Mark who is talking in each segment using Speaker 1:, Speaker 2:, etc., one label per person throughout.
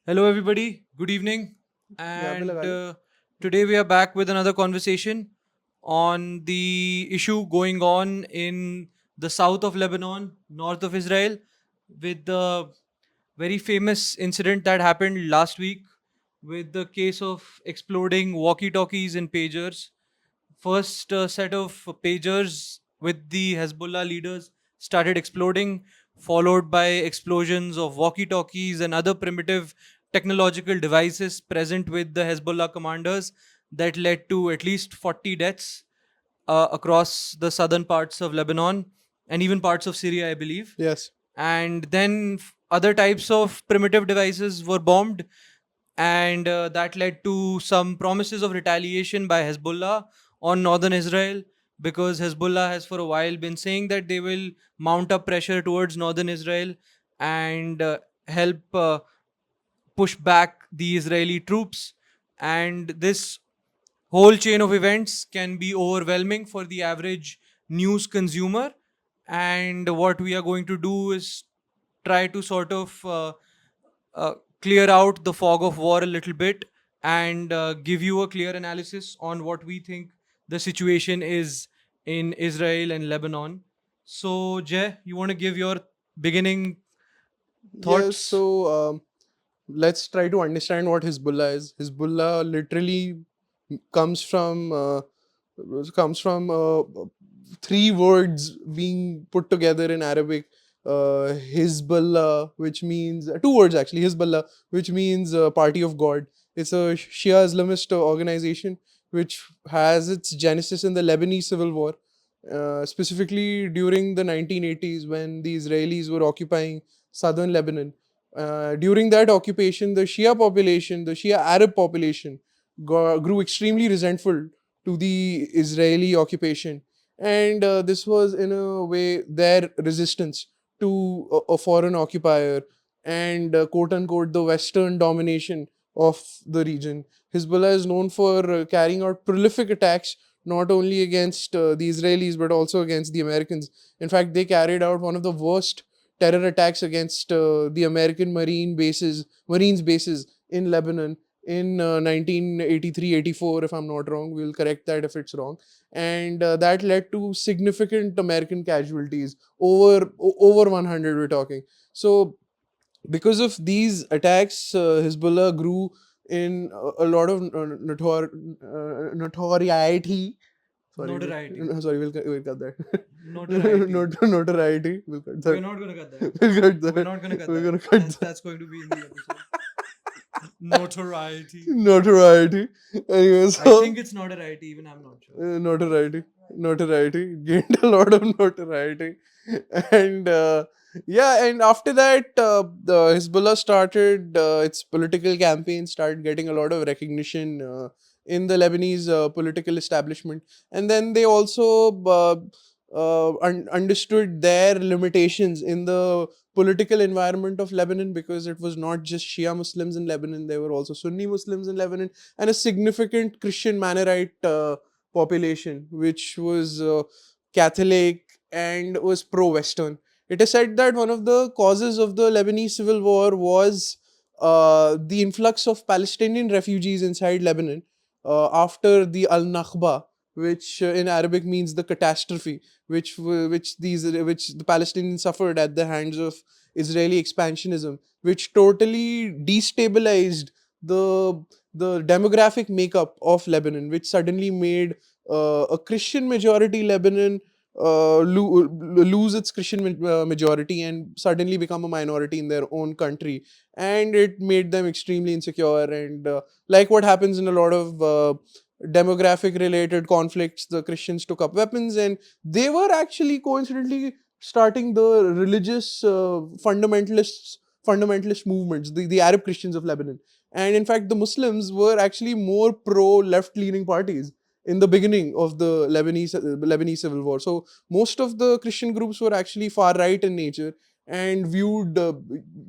Speaker 1: Hello, everybody. Good evening.
Speaker 2: यहाँ पे लगा
Speaker 1: And
Speaker 2: ले
Speaker 1: today we are back with another conversation on the issue going on in the south of Lebanon, north of Israel, with the very famous incident that happened last week with the case of exploding walkie talkies and pagers. First set of pagers with the Hezbollah leaders started exploding, followed by explosions of walkie talkies and other primitive technological devices present with the Hezbollah commanders that led to at least 40 deaths across the southern parts of Lebanon and even parts of Syria, I believe.
Speaker 2: Yes.
Speaker 1: And then other types of primitive devices were bombed, and that led to some promises of retaliation by Hezbollah on northern Israel, because Hezbollah has for a while been saying that they will mount up pressure towards northern Israel and help push back the Israeli troops. And this whole chain of events can be overwhelming for the average news consumer. And what we are going to do is try to sort of uh, clear out the fog of war a little bit and give you a clear analysis on what we think the situation is in Israel and Lebanon. So, Jay, you want to give your beginning
Speaker 2: Yes.
Speaker 1: thoughts?
Speaker 2: So let's try to understand what Hezbollah is. Hezbollah literally comes from uh, comes from three words being put together in Arabic. Hezbollah, which means two words actually. Hezbollah, which means Party of God. It's a Shia Islamist organization which has its genesis in the Lebanese Civil War, specifically during the 1980s when the Israelis were occupying southern Lebanon. During that occupation, the Shia population, the Shia Arab population, grew extremely resentful to the Israeli occupation. And this was, in a way, their resistance to a foreign occupier and, quote unquote, the Western domination of the region. Hezbollah is known for carrying out prolific attacks not only against the Israelis but also against the Americans. In fact, they carried out one of the worst terror attacks against the American Marines bases in Lebanon in 1983-84, if I'm not wrong. We'll correct that if it's wrong. And that led to significant American casualties, over 100 we're talking. So because of these attacks, Hezbollah grew in a lot of notoriety.
Speaker 1: Notoriety.
Speaker 2: Sorry, we'll cut that.
Speaker 1: Notoriety.
Speaker 2: Notoriety. We'll cut
Speaker 1: We're
Speaker 2: that.
Speaker 1: not going to cut that.
Speaker 2: We'll cut
Speaker 1: We're
Speaker 2: that.
Speaker 1: not going to cut
Speaker 2: We're
Speaker 1: that.
Speaker 2: gonna cut that.
Speaker 1: That's going to be in the episode. Notoriety.
Speaker 2: Notoriety. Anyway,
Speaker 1: I
Speaker 2: so
Speaker 1: think it's notoriety, even I'm not sure.
Speaker 2: notoriety gained a lot of notoriety. And yeah, and after that, the Hezbollah started its political campaign, started getting a lot of recognition in the Lebanese political establishment. And then they also understood their limitations in the political environment of Lebanon, because it was not just Shia Muslims in Lebanon, there were also Sunni Muslims in Lebanon and a significant Christian Manorite population, which was Catholic and was pro Western. It is said that one of the causes of the Lebanese civil war was the influx of Palestinian refugees inside Lebanon after the Al Nakba, which in Arabic means the catastrophe, which the Palestinians suffered at the hands of Israeli expansionism, which totally destabilized the the demographic makeup of Lebanon, which suddenly made a Christian majority Lebanon lose its Christian majority and suddenly become a minority in their own country. And it made them extremely insecure. And like what happens in a lot of demographic related conflicts, the Christians took up weapons, and they were actually coincidentally starting the religious fundamentalist movements, the Arab Christians of Lebanon. And in fact, the Muslims were actually more pro left leaning parties in the beginning of the Lebanese civil war. So most of the Christian groups were actually far right in nature and viewed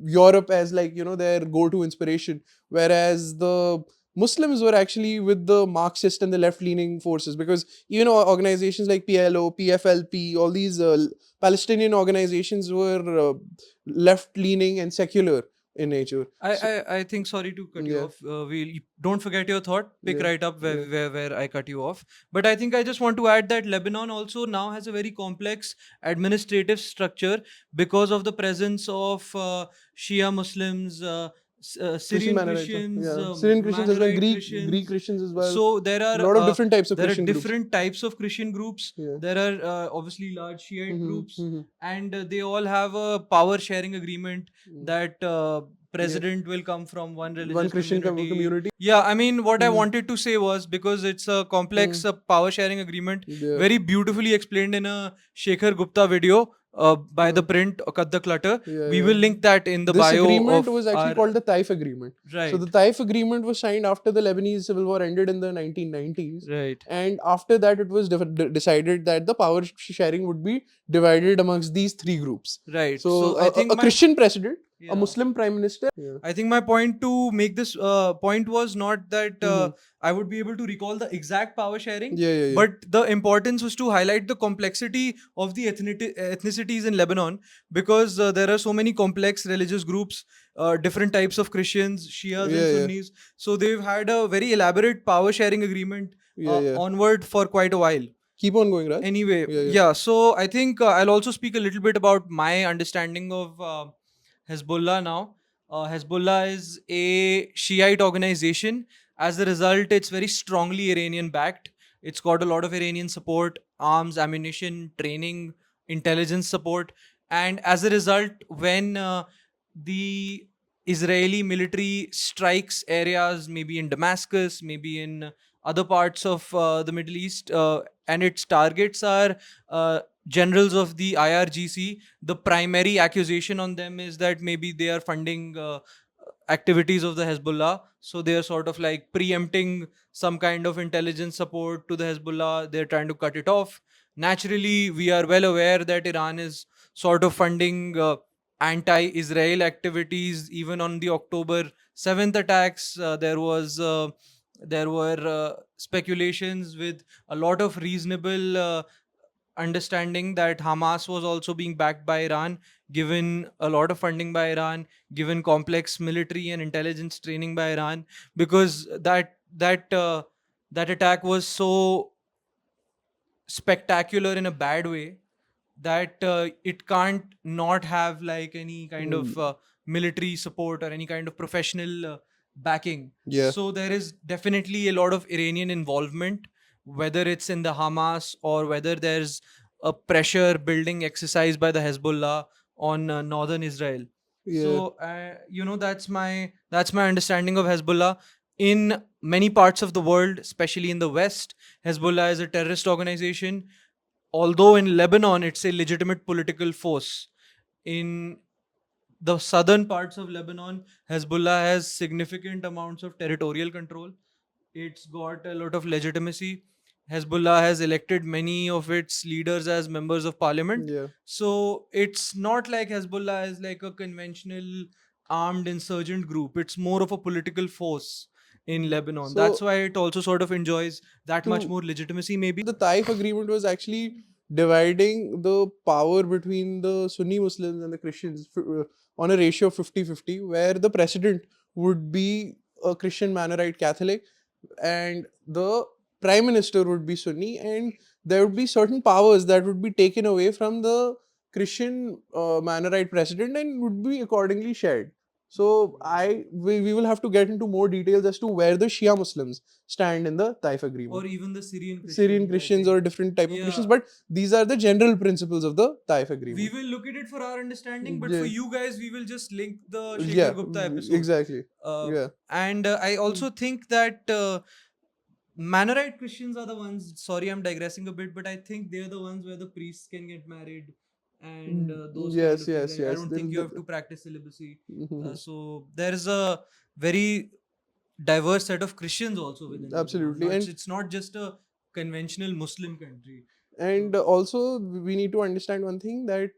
Speaker 2: Europe as, like, their go-to inspiration, whereas the Muslims were actually with the Marxist and the left-leaning forces, because organizations like PLO, PFLP, all these Palestinian organizations were left-leaning and secular, in nature. So,
Speaker 1: I think, sorry to cut you
Speaker 2: yeah,
Speaker 1: off. Don't forget your thought. Pick
Speaker 2: yeah,
Speaker 1: right up
Speaker 2: yeah.
Speaker 1: where I cut you off. But I think I just want to add that Lebanon also now has a very complex administrative structure because of the presence of Shia Muslims,
Speaker 2: Christian
Speaker 1: Syrian
Speaker 2: Mennonites,
Speaker 1: Christians,
Speaker 2: yeah, Syrian Christians as well,
Speaker 1: Manorite
Speaker 2: Greek
Speaker 1: Christians.
Speaker 2: Christians as well.
Speaker 1: So
Speaker 2: A lot of different types of
Speaker 1: there are
Speaker 2: Christian groups.
Speaker 1: different types of Christian groups.
Speaker 2: Yeah.
Speaker 1: There are obviously large Shiite
Speaker 2: Mm-hmm,
Speaker 1: groups,
Speaker 2: mm-hmm.
Speaker 1: and they all have a power sharing agreement that
Speaker 2: Yeah.
Speaker 1: president will come from one
Speaker 2: One
Speaker 1: religious
Speaker 2: Christian
Speaker 1: community.
Speaker 2: community.
Speaker 1: Yeah, I mean, what I
Speaker 2: Mm-hmm.
Speaker 1: wanted to say was, because it's a complex
Speaker 2: Mm-hmm.
Speaker 1: power sharing agreement,
Speaker 2: Yeah.
Speaker 1: very beautifully explained in a Shekhar Gupta video by the
Speaker 2: Uh,
Speaker 1: print Cut the Clutter.
Speaker 2: yeah,
Speaker 1: We
Speaker 2: yeah.
Speaker 1: will link that in the
Speaker 2: This
Speaker 1: bio
Speaker 2: agreement
Speaker 1: of
Speaker 2: was actually
Speaker 1: our.
Speaker 2: called the Taif Agreement. So
Speaker 1: Right,
Speaker 2: the Taif Agreement was signed after the Lebanese Civil War ended in the 1990s,
Speaker 1: right,
Speaker 2: and after that it was decided that the power sharing would be divided amongst these three groups.
Speaker 1: right.
Speaker 2: So
Speaker 1: So I think
Speaker 2: a
Speaker 1: my.
Speaker 2: Christian president, a
Speaker 1: Yeah.
Speaker 2: Muslim prime minister. Yeah.
Speaker 1: I think my point to make this point was not that
Speaker 2: Mm-hmm.
Speaker 1: I would be able to recall the exact power sharing,
Speaker 2: Yeah, yeah, yeah.
Speaker 1: but the importance was to highlight the complexity of the ethnicities in Lebanon, because there are so many complex religious groups, different types of Christians, Shias, and
Speaker 2: Yeah, yeah,
Speaker 1: Sunnis. So they've had a very elaborate power sharing agreement
Speaker 2: yeah, yeah.
Speaker 1: onward for quite a while.
Speaker 2: Keep on going, Raj.
Speaker 1: Anyway,
Speaker 2: Yeah, yeah.
Speaker 1: yeah, so I think I'll also speak a little bit about my understanding of Hezbollah now. Hezbollah is a Shiite organization. As a result, it's very strongly Iranian backed. It's got a lot of Iranian support, arms, ammunition, training, intelligence support. And as a result, when the Israeli military strikes areas, maybe in Damascus, maybe in other parts of the Middle East, and its targets are generals of the IRGC, the primary accusation on them is that maybe they are funding activities of the Hezbollah. So they are sort of like preempting some kind of intelligence support to the Hezbollah. They're trying to cut it off. Naturally, we are well aware that Iran is sort of funding anti-Israel activities. Even on the October 7th attacks, there were speculations with a lot of reasonable understanding that Hamas was also being backed by Iran, given a lot of funding by Iran, given complex military and intelligence training by Iran, because that attack was so spectacular in a bad way that it can't not have like any kind of
Speaker 2: Mm,
Speaker 1: military support or any kind of professional backing.
Speaker 2: yeah.
Speaker 1: So there is definitely a lot of Iranian involvement, whether it's in the Hamas or whether there's a pressure building exercise by the Hezbollah on northern Israel.
Speaker 2: Yeah.
Speaker 1: So that's my understanding of Hezbollah. In many parts of the world, especially in the West, Hezbollah is a terrorist organization, although in Lebanon it's a legitimate political force. In the southern parts of Lebanon, Hezbollah has significant amounts of territorial control. It's got a lot of legitimacy. Hezbollah has elected many of its leaders as members of parliament.
Speaker 2: Yeah.
Speaker 1: So it's not like Hezbollah is like a conventional armed insurgent group. It's more of a political force in Lebanon.
Speaker 2: So
Speaker 1: That's why it also sort of enjoys that much
Speaker 2: to
Speaker 1: more legitimacy, maybe.
Speaker 2: the Taif agreement was actually dividing the power between the Sunni Muslims and the Christians on a ratio of 50-50, where the president would be a Christian Mennonite Catholic and the prime minister would be Sunni, and there would be certain powers that would be taken away from the Christian Mennonite president and would be accordingly shared. So we will have to get into more details as to where the Shia Muslims stand in the Taif agreement.
Speaker 1: Or even the Syrian
Speaker 2: Syrian
Speaker 1: Christians, I
Speaker 2: Christians
Speaker 1: think.
Speaker 2: or different type of Christians,
Speaker 1: Yeah.
Speaker 2: but these are the general principles of the Taif
Speaker 1: We
Speaker 2: agreement.
Speaker 1: will look at it for our understanding, but for
Speaker 2: Yeah,
Speaker 1: you guys, we will just link the Shekhar
Speaker 2: yeah,
Speaker 1: Gupta episode.
Speaker 2: exactly.
Speaker 1: Uh,
Speaker 2: Yeah,
Speaker 1: and I also think that Manorite Christians are the ones. Sorry, I'm digressing a bit, but I think they're the ones where the priests can get married and those kind
Speaker 2: yes,
Speaker 1: of things.
Speaker 2: yes,
Speaker 1: I
Speaker 2: yes.
Speaker 1: don't think you have to practice celibacy.
Speaker 2: Mhm.
Speaker 1: So there is a very diverse set of Christians also within Lebanon.
Speaker 2: Absolutely,
Speaker 1: It's not just a conventional Muslim country.
Speaker 2: and also we need to understand one thing that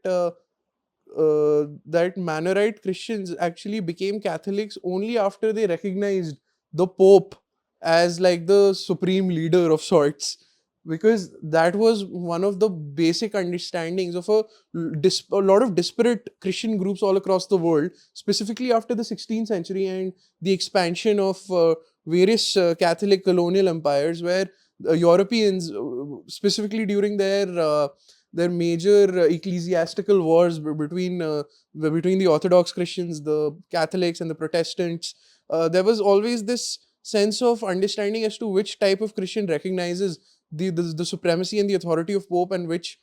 Speaker 2: that Manorite Christians actually became Catholics only after they recognized the Pope as like the supreme leader of sorts. because that was one of the basic understandings of a lot of disparate Christian groups all across the world, specifically after the 16th century and the expansion of various Catholic colonial empires, where Europeans, specifically during their major ecclesiastical wars between the Orthodox Christians, the Catholics, and the Protestants, there was always this sense of understanding as to which type of Christian recognizes the supremacy and the authority of Pope, and which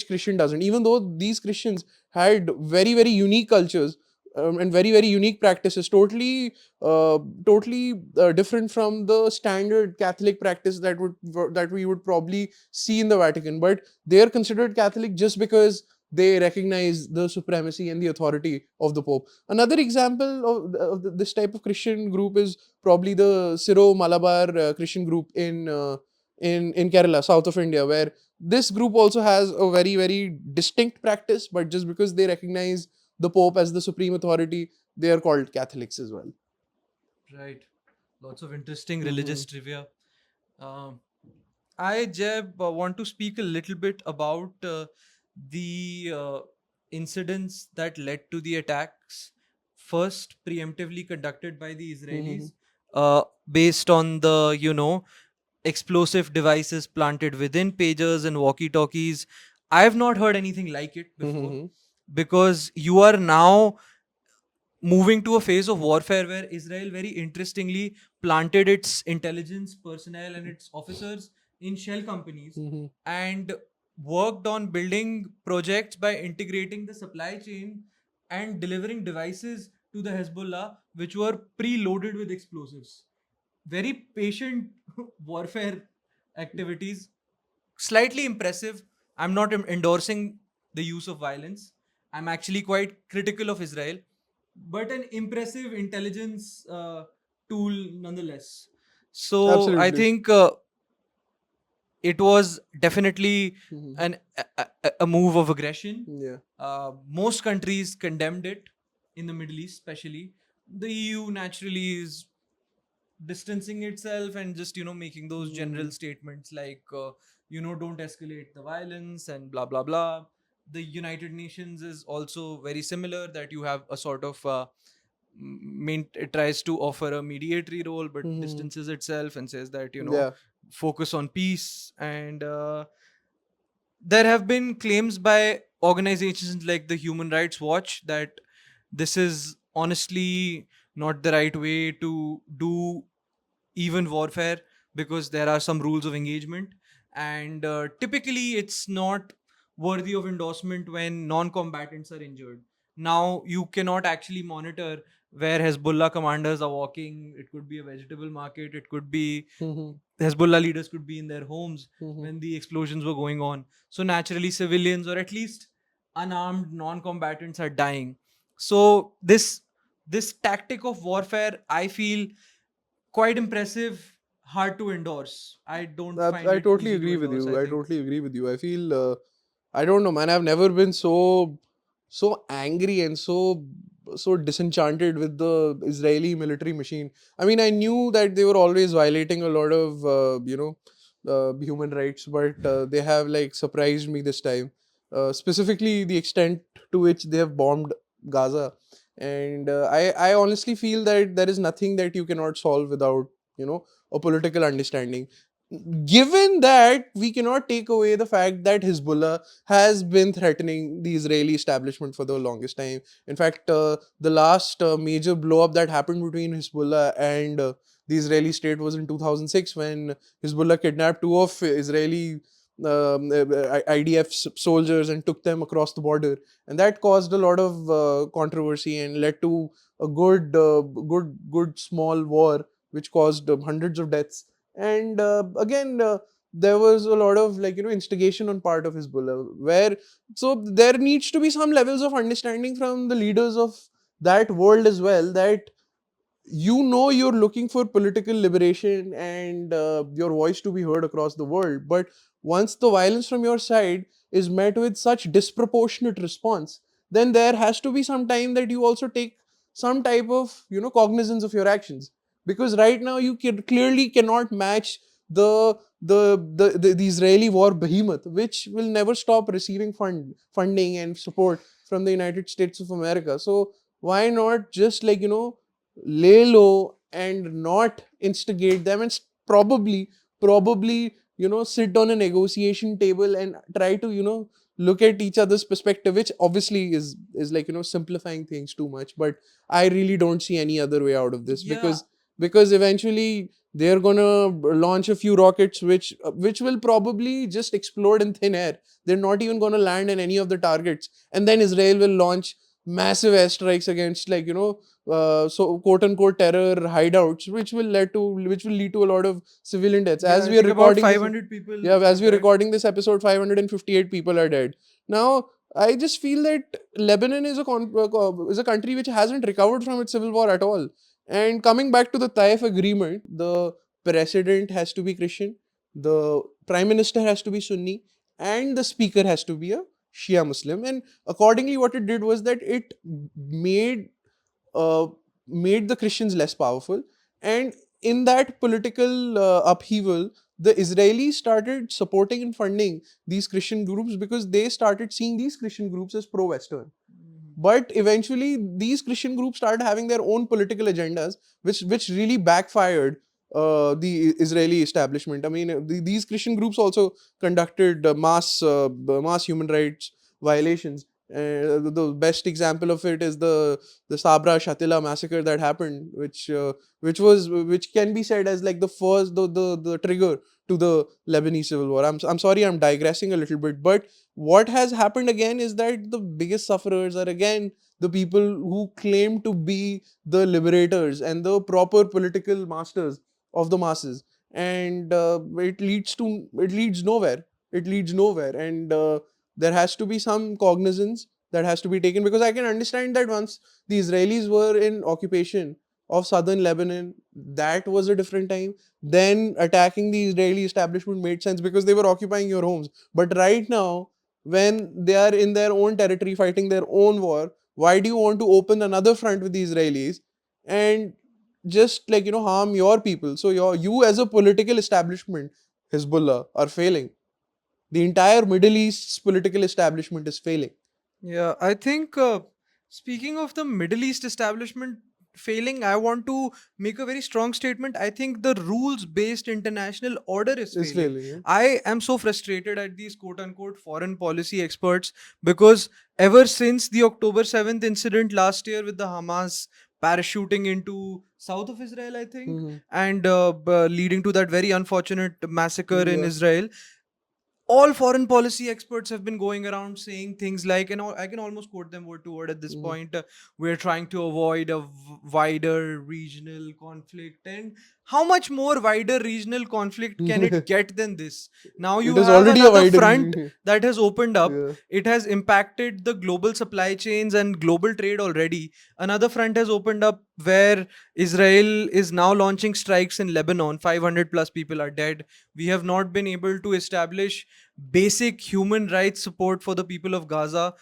Speaker 2: Christian doesn't. Even though these Christians had very very unique cultures, and very very unique practices, totally different from the standard Catholic practice that we would probably see in the Vatican. But they are considered Catholic just because they recognize the supremacy and the authority of the Pope. Another example of this type of Christian group is probably the Syro Malabar Christian group in Kerala, south of India, where this group also has a very very distinct practice, but just because they recognize the Pope as the supreme authority, they are called Catholics as well.
Speaker 1: Right. Lots of interesting
Speaker 2: Mhm.
Speaker 1: religious trivia. Um, I, Jeb, want to speak a little bit about the incidents that led to the attacks, first preemptively conducted by the Israelis,
Speaker 2: Mhm.
Speaker 1: based on the, explosive devices planted within pagers and walkie talkies. I have not heard anything like it before,
Speaker 2: Mhm.
Speaker 1: because you are now moving to a phase of warfare where Israel very interestingly planted its intelligence personnel and its officers in shell companies
Speaker 2: Mhm.
Speaker 1: and worked on building projects by integrating the supply chain and delivering devices to the Hezbollah which were preloaded with explosives. Very patient warfare activities, slightly impressive. I'm not endorsing the use of violence. I'm actually quite critical of Israel, but an impressive intelligence tool nonetheless. So I
Speaker 2: Absolutely.
Speaker 1: think it was definitely
Speaker 2: Mhm.
Speaker 1: a move of aggression.
Speaker 2: Yeah.
Speaker 1: Most countries condemned it in the Middle East, especially. The EU naturally is distancing itself and just making those general
Speaker 2: Mhm.
Speaker 1: statements like don't escalate the violence and blah blah blah. The United Nations is also very similar, that you have a sort of it tries to offer a mediatory role but
Speaker 2: Mhm.
Speaker 1: distances itself and says that
Speaker 2: Yeah.
Speaker 1: focus on peace. And there have been claims by organizations like the Human Rights Watch that this is honestly not the right way to do even warfare, because there are some rules of engagement, and typically it's not worthy of endorsement when non-combatants are injured. Now you cannot actually monitor where Hezbollah commanders are walking. It could be a vegetable market, it could be
Speaker 2: Mhm.
Speaker 1: Hezbollah leaders could be in their homes
Speaker 2: Mhm.
Speaker 1: when the explosions were going on. So naturally, civilians or at least unarmed non-combatants are dying. So this tactic of warfare, I feel, quite impressive, hard to endorse. I don't find
Speaker 2: I
Speaker 1: it
Speaker 2: totally
Speaker 1: easy to
Speaker 2: agree with
Speaker 1: endorse,
Speaker 2: you.
Speaker 1: I
Speaker 2: I
Speaker 1: think.
Speaker 2: totally agree with you. I feel I don't know, man. I've never been so angry and so disenchanted with the Israeli military machine. I mean, I knew that they were always violating a lot of human rights, but they have like surprised me this time. Specifically, the extent to which they have bombed Gaza, and I honestly feel that there is nothing that you cannot solve without a political understanding. Given that, we cannot take away the fact that Hezbollah has been threatening the Israeli establishment for the longest time. In fact, the last major blow up that happened between Hezbollah and the Israeli state was in 2006, when Hezbollah kidnapped two of Israeli IDF soldiers and took them across the border, and that caused a lot of controversy and led to a good small war, which caused hundreds of deaths. And again, there was a lot of instigation on part of Hezbollah, where so there needs to be some levels of understanding from the leaders of that world as well, that you're looking for political liberation and your voice to be heard across the world, but once the violence from your side is met with such disproportionate response, then there has to be some time that you also take some type of cognizance of your actions, because right now you clearly cannot match the the Israeli war behemoth, which will never stop receiving funding and support from the United States of America. So why not just lay low and not instigate them, and probably sit on a negotiation table and try to look at each other's perspective, which obviously is simplifying things too much. But I really don't see any other way out of this,
Speaker 1: Yeah.
Speaker 2: because eventually they're gonna launch a few rockets which will probably just explode in thin air. They're not even gonna land in any of the targets, and then Israel will launch massive airstrikes against so quote unquote terror hideouts, which will lead to a lot of civilian deaths.
Speaker 1: Yeah,
Speaker 2: As
Speaker 1: I
Speaker 2: we are
Speaker 1: think about
Speaker 2: recording this,
Speaker 1: 500 people
Speaker 2: yeah,
Speaker 1: are
Speaker 2: as we're
Speaker 1: dead.
Speaker 2: recording this episode, 558 people are dead. Now, I just feel that Lebanon is a country which hasn't recovered from its civil war at all. And coming back to the Taif agreement, the president has to be Christian, the prime minister has to be Sunni, and the speaker has to be a Shia Muslim. And accordingly, what it did was that it made uh, made the Christians less powerful. And in that political upheaval, the Israelis started supporting and funding these Christian groups because they started seeing these Christian groups as pro-Western. But eventually, these Christian groups started having their own political agendas, which really backfired the Israeli establishment. I mean, these Christian groups also conducted mass human rights violations. The best example of it is the Sabra Shatila massacre that happened, which can be said as like the first the trigger to the Lebanese civil war. I'm sorry, I'm digressing a little bit, but what has happened again is that the biggest sufferers are again the people who claim to be the liberators and the proper political masters of the masses, and it leads nowhere. It leads nowhere, and there has to be some cognizance that has to be taken, because I can understand that once the Israelis were in occupation of southern Lebanon, that was a different time. Then attacking the Israeli establishment made sense because they were occupying your homes. But right now, when they are in their own territory fighting their own war, why do you want to open another front with the Israelis and just harm your people? So you as a political establishment, Hezbollah, are failing. The entire Middle East's political establishment is failing.
Speaker 1: Yeah, I think speaking of the Middle East establishment failing, I want to make a very strong statement. I think the rules based international order is
Speaker 2: Is
Speaker 1: failing.
Speaker 2: failing. Yeah?
Speaker 1: I am so frustrated at these quote unquote foreign policy experts because ever since the October 7th incident last year with the Hamas parachuting into south of Israel, I think,
Speaker 2: Mhm.
Speaker 1: and leading to that very unfortunate massacre in
Speaker 2: Yeah.
Speaker 1: Israel, all foreign policy experts have been going around saying things like, and I can almost quote them word to word at this
Speaker 2: Mhm.
Speaker 1: point, we're trying to avoid a wider regional conflict. And how much more wider regional conflict can it get than this? Now
Speaker 2: It
Speaker 1: you
Speaker 2: is
Speaker 1: have
Speaker 2: already a
Speaker 1: another
Speaker 2: wider
Speaker 1: front
Speaker 2: region.
Speaker 1: that has opened up.
Speaker 2: Yeah.
Speaker 1: It has impacted the global supply chains and global trade already. Another front has opened up where Israel is now launching strikes in Lebanon. 500 plus people are dead. We have not been able to establish basic human rights support for the people of Gaza.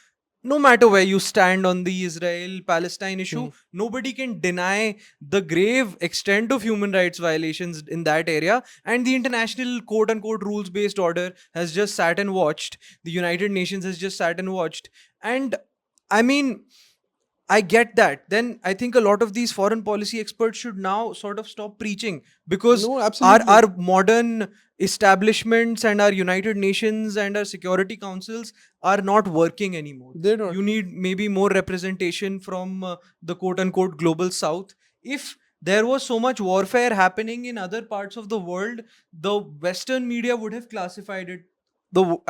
Speaker 1: No matter where you stand on the Israel Palestine issue,
Speaker 2: Mhm.
Speaker 1: nobody can deny the grave extent of human rights violations in that area. And the international quote unquote rules based order has just sat and watched. The United Nations has just sat and watched. And I mean, I get that. Then I think a lot of these foreign policy experts should now sort of stop preaching, because
Speaker 2: No,
Speaker 1: our
Speaker 2: absolutely.
Speaker 1: modern establishments and our United Nations and our security councils are not working anymore.
Speaker 2: They're not.
Speaker 1: You need maybe more representation from the quote unquote global south. If there was so much warfare happening in other parts of the world, the Western media would have classified it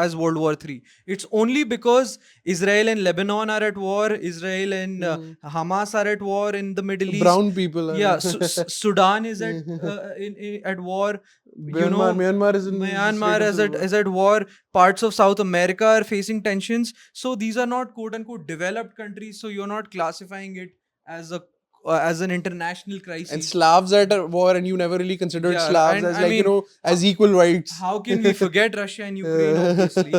Speaker 1: as World War III. It's only because Israel and Lebanon are at war, Israel and
Speaker 2: Mhm.
Speaker 1: Hamas are at war in the Middle East.
Speaker 2: Brown people are.
Speaker 1: Yeah, Sudan is at at war. You know,
Speaker 2: Myanmar is in the
Speaker 1: Myanmar
Speaker 2: state of civil war.
Speaker 1: is at war. Parts of South America are facing tensions. So these are not quote unquote developed countries. So you're not classifying it as a as an international
Speaker 2: And
Speaker 1: crisis.
Speaker 2: Slavs are at a war, and you never really considered
Speaker 1: Yeah,
Speaker 2: Slavs
Speaker 1: and
Speaker 2: as
Speaker 1: I mean,
Speaker 2: as equal rights.
Speaker 1: how can we forget Russia and Ukraine,
Speaker 2: Uh,
Speaker 1: obviously?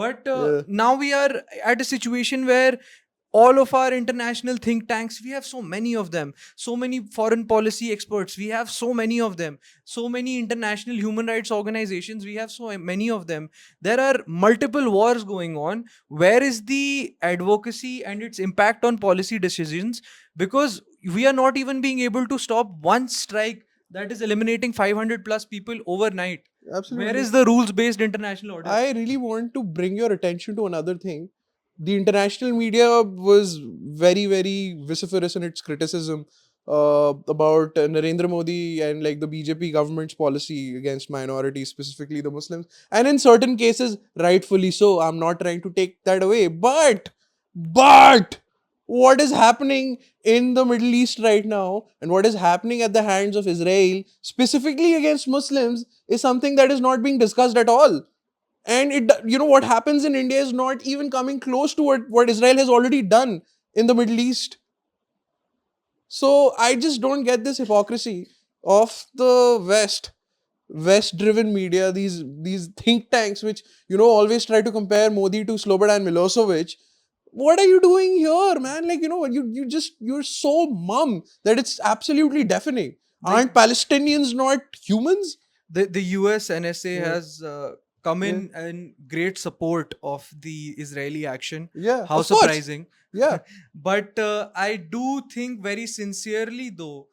Speaker 1: But
Speaker 2: yeah.
Speaker 1: now we are at a situation where all of our international think tanks, we have so many of them, so many foreign policy experts, we have so many of them, so many international human rights organizations, we have so many of them. There are multiple wars going on. Where is the advocacy and its impact on policy decisions? Because we are not even being able to stop one strike that is eliminating 500 plus people overnight. Where
Speaker 2: Absolutely.
Speaker 1: is the rules based international order?
Speaker 2: I really want to bring your attention to another thing. The international media was very, very vociferous in its criticism about Narendra Modi and like the BJP government's policy against minorities, specifically the Muslims, and in certain cases, rightfully so. I'm not trying to take that away, but what is happening in the Middle East right now and what is happening at the hands of Israel, specifically against Muslims, is something that is not being discussed at all. And what happens in India is not even coming close to what Israel has already done in the Middle East. So I just don't get this hypocrisy of the West driven media, these think tanks which always try to compare Modi to Slobodan Milosevic. What are you doing here, man? Like, you're so mum that it's absolutely deafening. Aren't Palestinians not humans?
Speaker 1: The US NSA
Speaker 2: Yeah.
Speaker 1: has come
Speaker 2: Yeah.
Speaker 1: in great support of the Israeli action.
Speaker 2: Yeah,
Speaker 1: How
Speaker 2: of course.
Speaker 1: surprising.
Speaker 2: Yeah.
Speaker 1: But I do think very sincerely, though,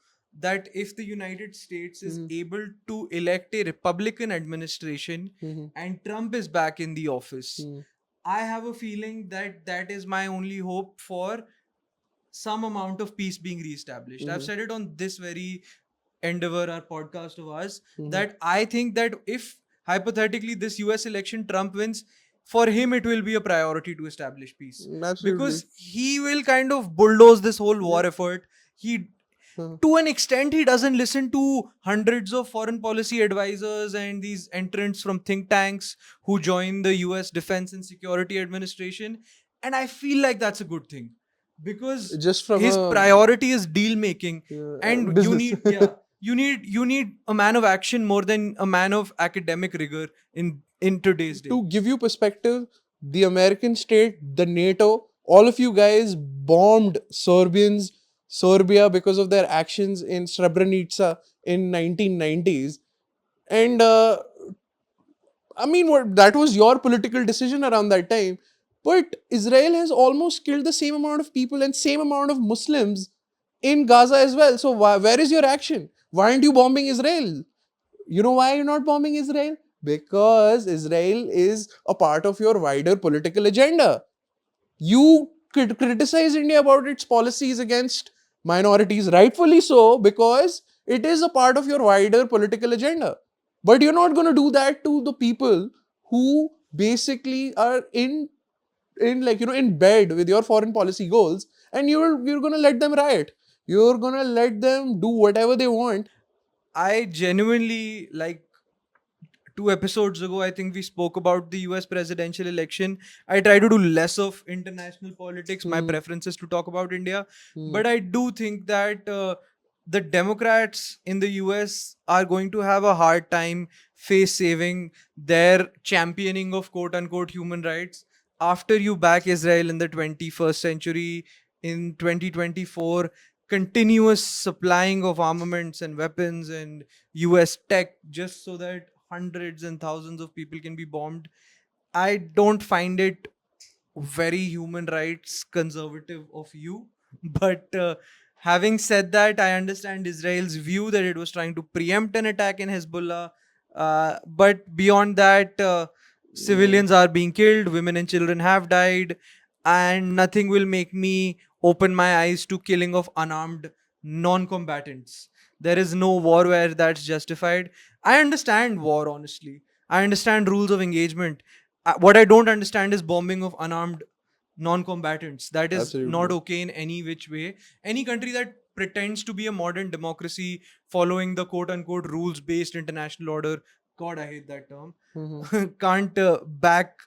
Speaker 1: that if the United States is
Speaker 2: Mhm.
Speaker 1: able to elect a Republican administration
Speaker 2: Mhm.
Speaker 1: and Trump is back in the office,
Speaker 2: Mhm.
Speaker 1: I have a feeling that that is my only hope for some amount of peace being reestablished. I've
Speaker 2: Mhm.
Speaker 1: said it on this very endeavor, our podcast of ours,
Speaker 2: Mhm.
Speaker 1: that I think that if hypothetically this US election Trump wins, for him it will be a priority to establish peace.
Speaker 2: Absolutely.
Speaker 1: Because he will kind of bulldoze this whole war effort. He,
Speaker 2: Uh,
Speaker 1: to an extent, he doesn't listen to hundreds of foreign policy advisors and these entrants from think tanks who join the US Defense and Security Administration. And I feel like that's a good thing. Because
Speaker 2: just from
Speaker 1: his
Speaker 2: a
Speaker 1: priority is deal making, and you
Speaker 2: business.
Speaker 1: need you need a man of action more than a man of academic rigor in today's day.
Speaker 2: To give you perspective, the American state, the NATO, all of you guys bombed Serbia because of their actions in Srebrenica in 1990s. And I mean, that was your political decision around that time. But Israel has almost killed the same amount of people and same amount of Muslims in Gaza as well. So where is your action? Why aren't you bombing Israel? You know why you're not bombing Israel? Because Israel is a part of your wider political agenda. You criticize India about its policies against minorities, rightfully so, because it is a part of your wider political agenda. But you're not going to do that to the people who basically are in bed with your foreign policy goals, and you're going to let them riot. You're going to let them do whatever they want.
Speaker 1: I genuinely, like, 2 episodes ago, I think we spoke about the US presidential election. I try to do less of international politics. My
Speaker 2: Hmm.
Speaker 1: preference is to talk about India.
Speaker 2: Hmm.
Speaker 1: But I do think that the Democrats in the US are going to have a hard time face saving their championing of quote unquote human rights after you back Israel in the 21st century. In 2024, continuous supplying of armaments and weapons and US tech just so that hundreds and thousands of people can be bombed. I don't find it very human rights conservative of you. But having said that, I understand Israel's view that it was trying to preempt an attack in Hezbollah. But beyond that, civilians are being killed, women and children have died, and nothing will make me open my eyes to killing of unarmed non-combatants. There is no war where that's justified. I understand war, honestly. I understand rules of engagement. What I don't understand is bombing of unarmed non-combatants. That is not
Speaker 2: Absolutely.
Speaker 1: okay in any which way. Any country that pretends to be a modern democracy following the quote-unquote rules-based international order, God, I hate that term,
Speaker 2: Mhm.
Speaker 1: can't back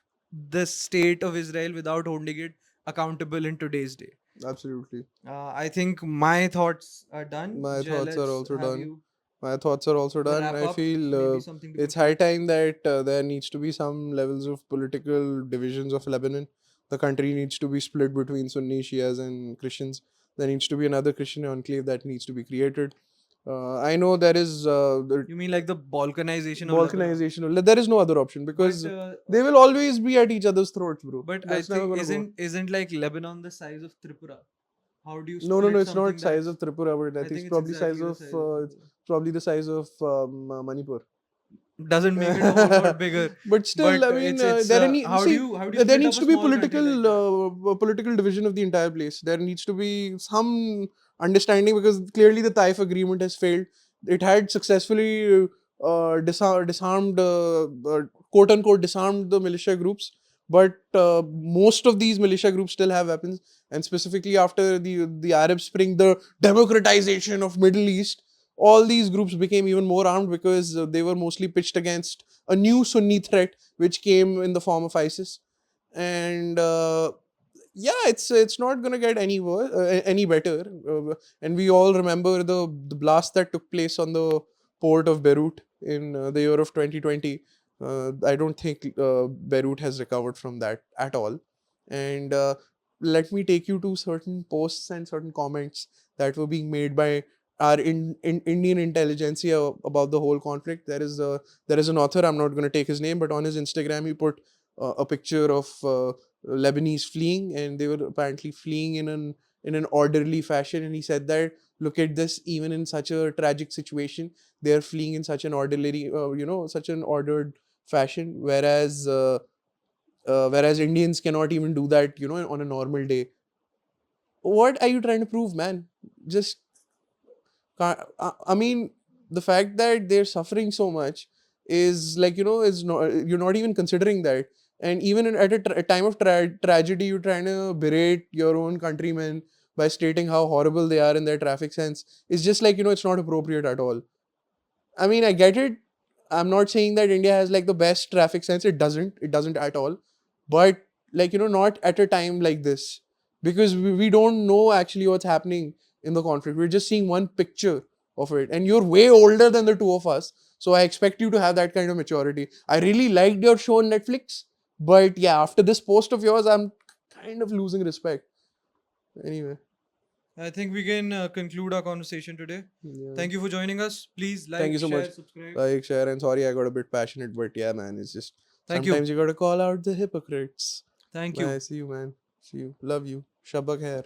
Speaker 1: the state of Israel without holding it accountable in today's day.
Speaker 2: Absolutely.
Speaker 1: I think my thoughts are done.
Speaker 2: My
Speaker 1: Jay,
Speaker 2: thoughts are
Speaker 1: let's
Speaker 2: also
Speaker 1: have
Speaker 2: done.
Speaker 1: you
Speaker 2: My thoughts are also done.
Speaker 1: wrap
Speaker 2: I
Speaker 1: up.
Speaker 2: feel
Speaker 1: Maybe something to
Speaker 2: it's high
Speaker 1: conclude.
Speaker 2: time that there needs to be some levels of political divisions of Lebanon. the country needs to be split between Sunni, Shias, and Christians. There needs to be another Christian enclave that needs to be created. I know there is the
Speaker 1: You mean like the balkanization of Lebanon?
Speaker 2: balkanization. There is no other option because
Speaker 1: But
Speaker 2: they will always be at each other's throats, bro.
Speaker 1: but I
Speaker 2: That's never
Speaker 1: think
Speaker 2: gonna go.
Speaker 1: isn't like Lebanon the size of Tripura? How do you
Speaker 2: No, no,
Speaker 1: split
Speaker 2: no. It's not
Speaker 1: something
Speaker 2: size of
Speaker 1: that's
Speaker 2: Tripura, but I
Speaker 1: I
Speaker 2: think it's
Speaker 1: think it's
Speaker 2: probably size
Speaker 1: exactly the
Speaker 2: of
Speaker 1: size of Tripura.
Speaker 2: probably the size of Manipur.
Speaker 1: Doesn't make it a whole lot bigger.
Speaker 2: But still,
Speaker 1: But
Speaker 2: I mean,
Speaker 1: it's
Speaker 2: there any see
Speaker 1: how do you
Speaker 2: there
Speaker 1: split up
Speaker 2: needs
Speaker 1: a
Speaker 2: to be
Speaker 1: small country like that?
Speaker 2: political division of the entire place. There needs to be some understanding because clearly the Taif agreement has failed. It had successfully disarmed, quote unquote, disarmed the militia groups, but most of these militia groups still have weapons. And specifically after the Arab Spring, the democratization of Middle East, all these groups became even more armed because they were mostly pitched against a new Sunni threat which came in the form of ISIS. And yeah, it's not gonna get any worse, any better. And we all remember the blast that took place on the port of Beirut in the year of 2020. I don't think Beirut has recovered from that at all. And let me take you to certain posts and certain comments that were being made by our Indian intelligentsia about the whole conflict. There is an author. I'm not going to take his name, but on his Instagram he put a picture of Lebanese fleeing, and they were apparently fleeing in an orderly fashion. And he said that look at this, even in such a tragic situation, they are fleeing in such an orderly, such an ordered fashion, whereas Indians cannot even do that, on a normal day. What are you trying to prove, man? Just I mean, the fact that they're suffering so much is like, is not, you're not even considering that. And even at a time of tragedy, you're trying to berate your own countrymen by stating how horrible they are in their traffic sense. It's just like, it's not appropriate at all. I mean, I get it. I'm not saying that India has like the best traffic sense. It doesn't at all. But like, not at a time like this. Because we don't know actually what's happening in the conflict. We're just seeing one picture of it. And you're way older than the two of us. So I expect you to have that kind of maturity. I really liked your show on Netflix. But yeah, after this post of yours, I'm kind of losing respect. Anyway.
Speaker 1: I think we can conclude our conversation today.
Speaker 2: Yeah.
Speaker 1: Thank you for joining us. Please
Speaker 2: Thank you
Speaker 1: like,
Speaker 2: so
Speaker 1: share,
Speaker 2: much.
Speaker 1: subscribe.
Speaker 2: Like, share, and sorry I got a bit passionate, but yeah, man, it's just
Speaker 1: Thank you.
Speaker 2: sometimes you gotta call out the hypocrites.
Speaker 1: Thank
Speaker 2: Bye.
Speaker 1: you.
Speaker 2: See you, man. See you. Love you. Shabak hair.